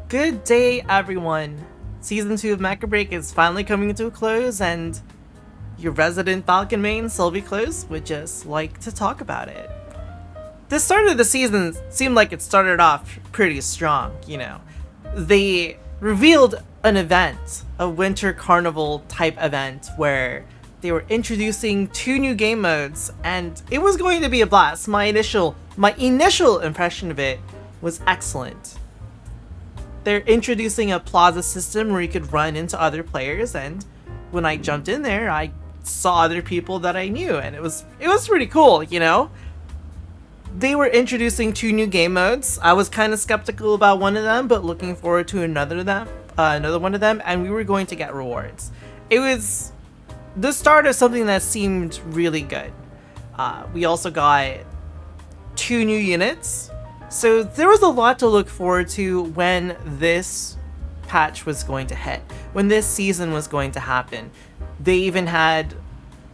Good day, everyone. Season 2 of Mechabreak is finally coming to a close, and your resident Falcon main, Sylvie Close, would just like to talk about it. The start of the season seemed like it started off pretty strong, They revealed an event, a winter carnival type event, where they were introducing 2 new game modes, and it was going to be a blast. My initial impression of it was excellent. They're introducing a plaza system where you could run into other players, and when I jumped in there, I saw other people that I knew, and it was pretty cool, They were introducing 2 new game modes. I was kind of skeptical about one of them, but looking forward to another one of them, and we were going to get rewards. It was the start of something that seemed really good. We also got 2 new units. So there was a lot to look forward to when this patch was going to hit, when this season was going to happen. They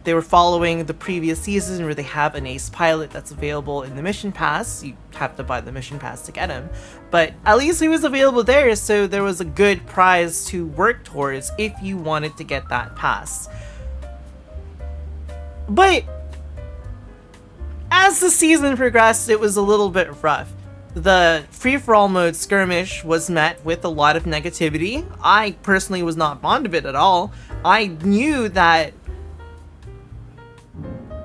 were following the previous season where they have an ace pilot that's available in the mission pass. You have to buy the mission pass to get him, but at least he was available there, so there was a good prize to work towards if you wanted to get that pass. But as the season progressed, it was a little bit rough. The free-for-all mode Skirmish was met with a lot of negativity. I personally was not fond of it at all. I knew that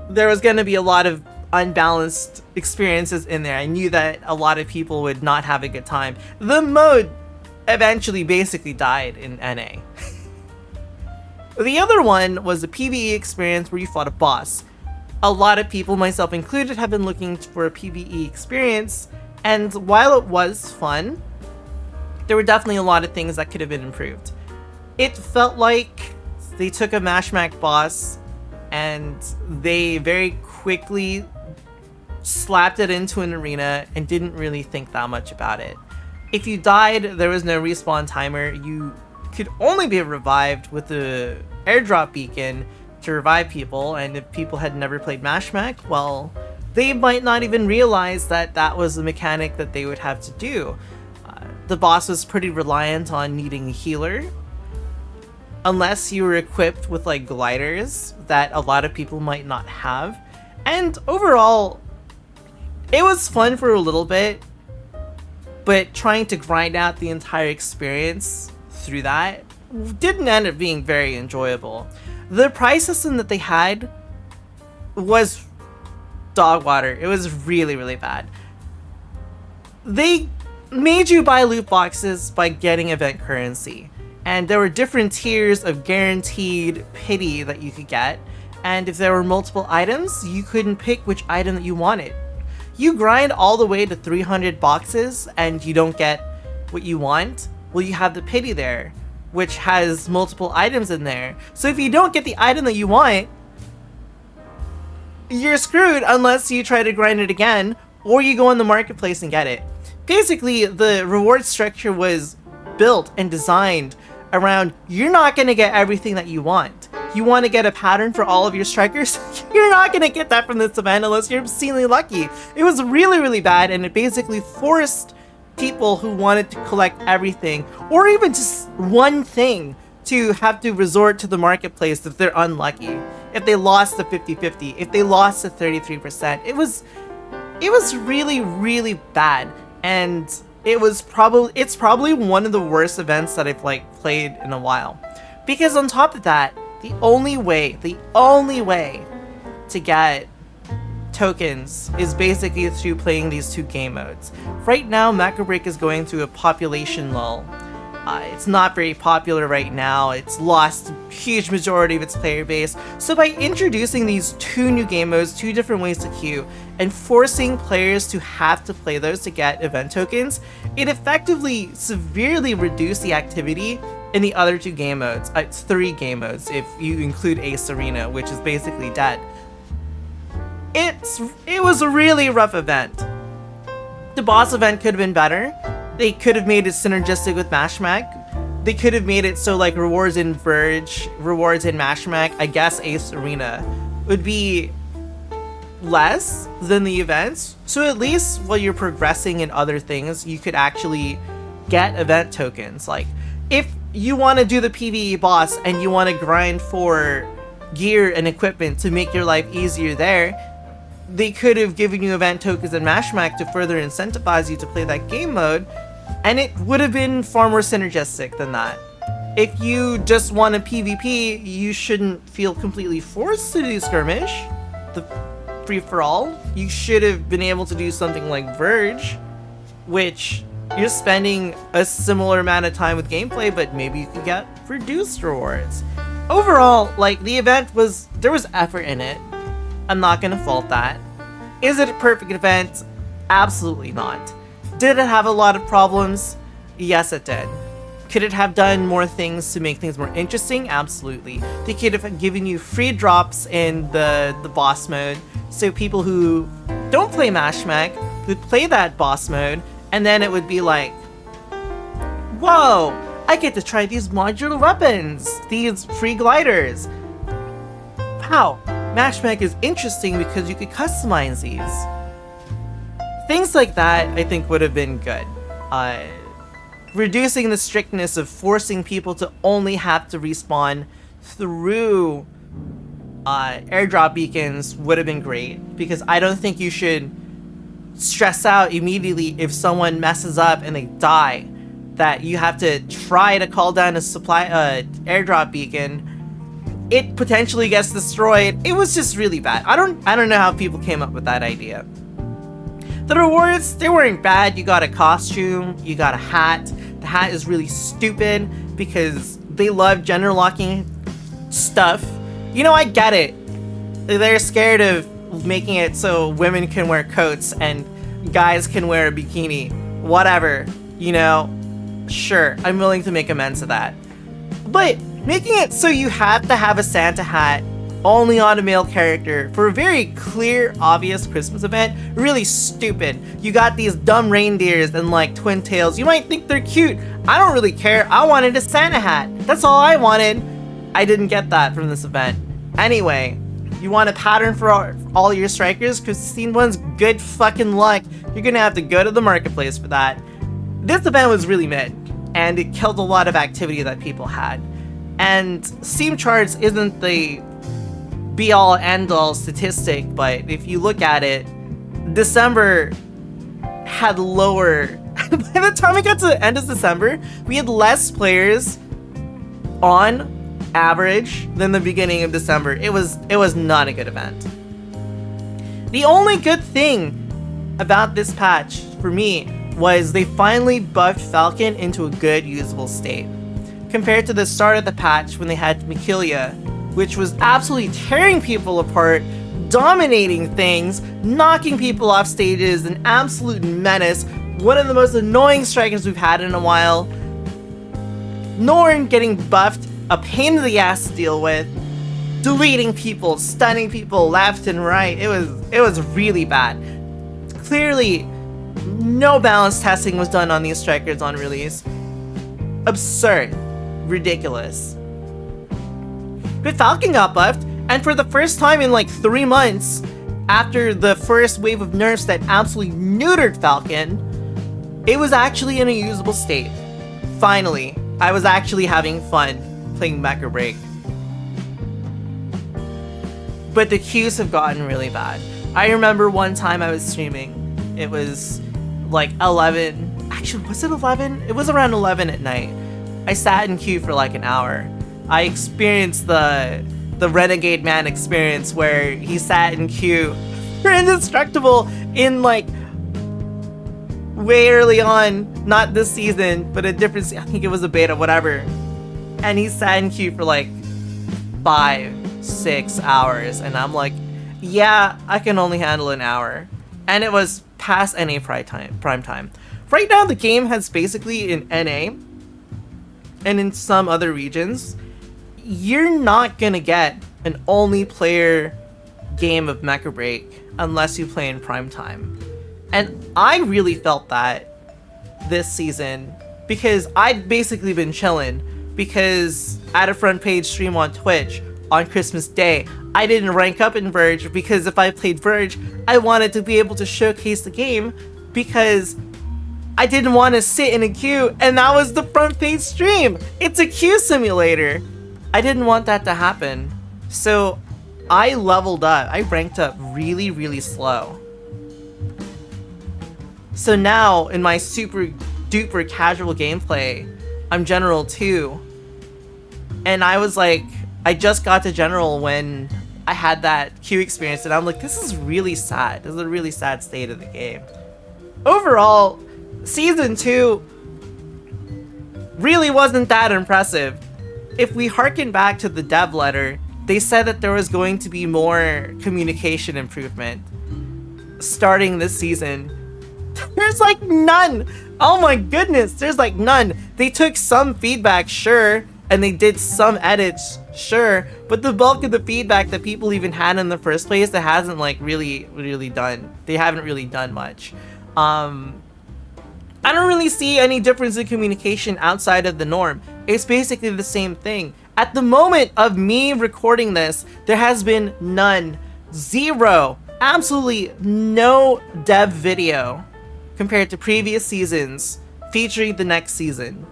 there was going to be a lot of unbalanced experiences in there. I knew that a lot of people would not have a good time. The mode eventually basically died in NA. The other one was a PvE experience where you fought a boss. A lot of people, myself included, have been looking for a PvE experience, and while it was fun, there were definitely a lot of things that could have been improved. It felt like they took a mashmack boss and they very quickly slapped it into an arena and didn't really think that much about it. If you died, there was no respawn timer. You could only be revived with the airdrop beacon to revive people, and if people had never played mashmack, well, they might not even realize that that was a mechanic that they would have to do. The boss was pretty reliant on needing a healer, unless you were equipped with like gliders that a lot of people might not have. And overall, it was fun for a little bit, but trying to grind out the entire experience through that didn't end up being very enjoyable. The prize system that they had was dog water. It was really, really bad. They made you buy loot boxes by getting event currency, and there were different tiers of guaranteed pity that you could get, and if there were multiple items, you couldn't pick which item that you wanted. You grind all the way to 300 boxes and you don't get what you want, well, you have the pity there, which has multiple items in there. So if you don't get the item that you want, you're screwed unless you try to grind it again, or you go in the marketplace and get it. Basically, the reward structure was built and designed around, you're not going to get everything that you want. You want to get a pattern for all of your strikers? You're not going to get that from this event unless you're obscenely lucky. It was really, really bad, and it basically forced people who wanted to collect everything, or even just one thing, to have to resort to the marketplace if they're unlucky. If they lost the 50-50, if they lost the 33%, it was really, really bad, and it's probably one of the worst events that I've played in a while. Because on top of that, the only way to get tokens is basically through playing these 2 game modes. Right now, Mechabreak is going through a population lull. It's not very popular right now. It's lost a huge majority of its player base. So by introducing these 2 new game modes, 2 different ways to queue, and forcing players to have to play those to get event tokens, it effectively severely reduced the activity in the other 2 game modes. It's 3 game modes if you include Ace Arena, which is basically dead. It was a really rough event. The boss event could have been better. They could have made it synergistic with Mashmack. They could have made it so like rewards in Verge, rewards in Mashmack, I guess Ace Arena, would be less than the events. So at least while you're progressing in other things, you could actually get event tokens. Like, if you want to do the PvE boss and you want to grind for gear and equipment to make your life easier there, they could have given you event tokens in mechabreak to further incentivize you to play that game mode, and it would have been far more synergistic than that. If you just want a PvP, you shouldn't feel completely forced to do skirmish, the free-for-all. You should have been able to do something like Verge, which you're spending a similar amount of time with gameplay, but maybe you could get reduced rewards. Overall, like, the event there was effort in it. I'm not gonna fault that. Is it a perfect event? Absolutely not. Did it have a lot of problems? Yes, it did. Could it have done more things to make things more interesting? Absolutely. They could have given you free drops in the boss mode, so people who don't play mechabreak would play that boss mode, and then it would be like, whoa, I get to try these modular weapons, these free gliders. Wow, mechabreak is interesting because you could customize these. Things like that, I think, would have been good. Reducing the strictness of forcing people to only have to respawn through airdrop beacons would have been great, because I don't think you should stress out immediately if someone messes up and they die, that you have to try to call down a airdrop beacon. It potentially gets destroyed. It was just really bad. I don't know how people came up with that idea. The rewards, they weren't bad. You got a costume, you got a hat. The hat is really stupid because they love gender locking stuff. You know, I get it. They're scared of making it so women can wear coats and guys can wear a bikini. Whatever, you know, sure, I'm willing to make amends to that. But making it so you have to have a Santa hat only on a male character for a very clear, obvious Christmas event, really stupid. You got these dumb reindeers and like twin tails. You might think they're cute. I don't really care. I wanted a Santa hat. That's all I wanted. I didn't get that from this event. Anyway, you want a pattern for all your strikers? Christine one's good fucking luck. You're gonna have to go to the marketplace for that. This event was really mid, and it killed a lot of activity that people had. And Steam charts isn't the be-all end-all statistic, but if you look at it, December had lower. By the time we got to the end of December, we had less players on average than the beginning of December. It was not a good event. The only good thing about this patch for me was they finally buffed Falcon into a good usable state, compared to the start of the patch when they had Mecha, which was absolutely tearing people apart, dominating things, knocking people off stages, an absolute menace, one of the most annoying strikers we've had in a while. Norn getting buffed, a pain in the ass to deal with, deleting people, stunning people left and right. It was really bad. Clearly, no balance testing was done on these strikers on release. Absurd. Ridiculous. But Falcon got buffed, and for the first time in like 3 months, after the first wave of nerfs that absolutely neutered Falcon, it was actually in a usable state. Finally, I was actually having fun playing mechabreak. But the queues have gotten really bad. I remember one time I was streaming, it was like 11, actually was it 11? It was around 11 at night. I sat in queue for like an hour. I experienced the Renegade Man experience where he sat in queue for Indestructible in like way early on, not this season, but a different, I think it was a beta, whatever. And he sat in queue for like 5-6 hours, and I'm like, yeah, I can only handle an hour. And it was past NA prime time. Right now the game has basically in NA and in some other regions, you're not gonna get an only player game of mechabreak unless you play in prime time. And I really felt that this season because I'd basically been chilling, because at a front page stream on Twitch on Christmas Day, I didn't rank up in Verge because if I played Verge, I wanted to be able to showcase the game, because I didn't want to sit in a queue, and that was the front page stream. It's a queue simulator. I didn't want that to happen. So I leveled up. I ranked up really, really slow. So now in my super duper casual gameplay, I'm General 2. And I was like, I just got to General when I had that queue experience, and I'm like, this is really sad. This is a really sad state of the game. Overall, Season 2 really wasn't that impressive. If we harken back to the dev letter, they said that there was going to be more communication improvement starting this season. There's like none. Oh my goodness, there's like none. They took some feedback, sure, and they did some edits, sure, but the bulk of the feedback that people even had in the first place, that hasn't like really done. They haven't really done much. I don't really see any difference in communication outside of the norm. It's basically the same thing. At the moment of me recording this, there has been none, zero, absolutely no dev video compared to previous seasons featuring the next season.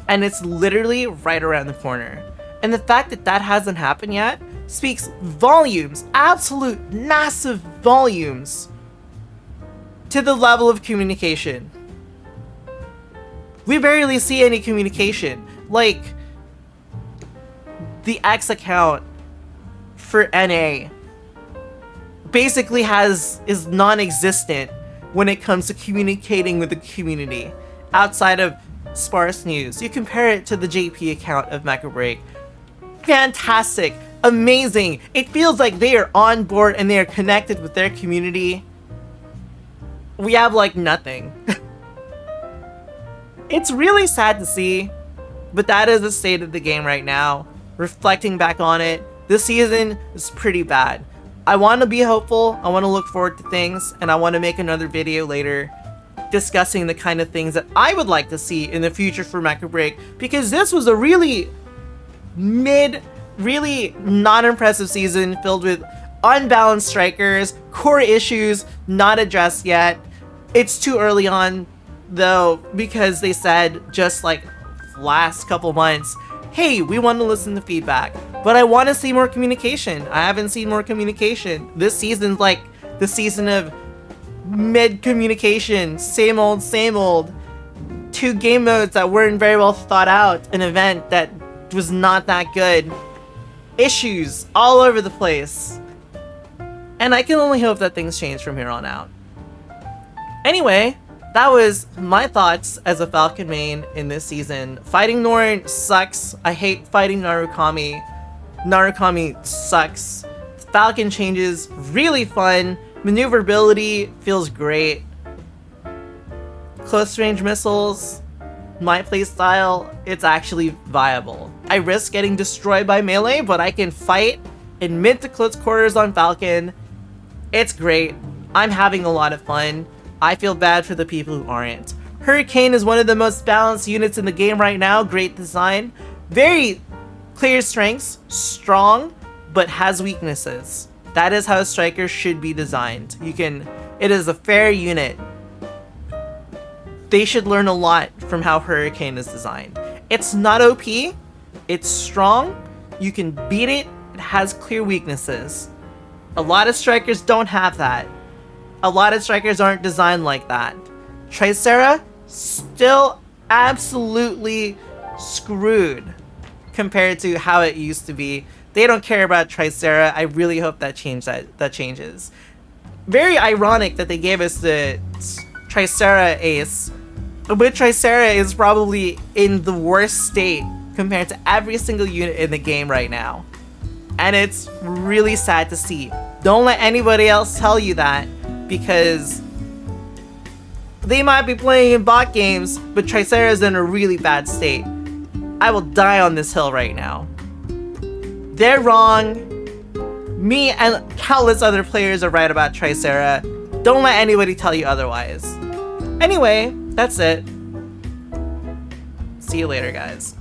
And it's literally right around the corner. And the fact that that hasn't happened yet speaks volumes, absolute massive volumes, to the level of communication. We barely see any communication. Like, the X account for NA basically is non-existent when it comes to communicating with the community outside of sparse news. You compare it to the JP account of mechabreak. Fantastic, amazing. It feels like they are on board and they are connected with their community. We have like nothing. It's really sad to see, but that is the state of the game right now. Reflecting back on it, this season is pretty bad. I want to be hopeful, I want to look forward to things, and I want to make another video later discussing the kind of things that I would like to see in the future for mechabreak, because this was a really really non-impressive season filled with unbalanced strikers, core issues not addressed yet. It's too early on though, because they said just like last couple months, hey, we want to listen to feedback, but I want to see more communication. I haven't seen more communication. This season's like the season of mid communication, same old, 2 game modes that weren't very well thought out, an event that was not that good, issues all over the place, and I can only hope that things change from here on out. Anyway, that was my thoughts as a Falcon main in this season. Fighting Norn sucks. I hate fighting Narukami. Narukami sucks. Falcon changes, really fun. Maneuverability feels great. Close range missiles, my playstyle, it's actually viable. I risk getting destroyed by melee, but I can fight in mid to close quarters on Falcon. It's great. I'm having a lot of fun. I feel bad for the people who aren't. Hurricane is one of the most balanced units in the game right now. Great design. Very clear strengths. Strong, but has weaknesses. That is how a striker should be designed. It is a fair unit. They should learn a lot from how Hurricane is designed. It's not OP. It's strong. You can beat it. It has clear weaknesses. A lot of strikers don't have that. A lot of strikers aren't designed like that. Tricera, still absolutely screwed compared to how it used to be. They don't care about Tricera. I really hope that changes. Very ironic that they gave us the Tricera ace, but Tricera is probably in the worst state compared to every single unit in the game right now. And it's really sad to see. Don't let anybody else tell you that, because they might be playing in bot games, but Tricera is in a really bad state. I will die on this hill right now. They're wrong. Me and countless other players are right about Tricera. Don't let anybody tell you otherwise. Anyway, that's it. See you later, guys.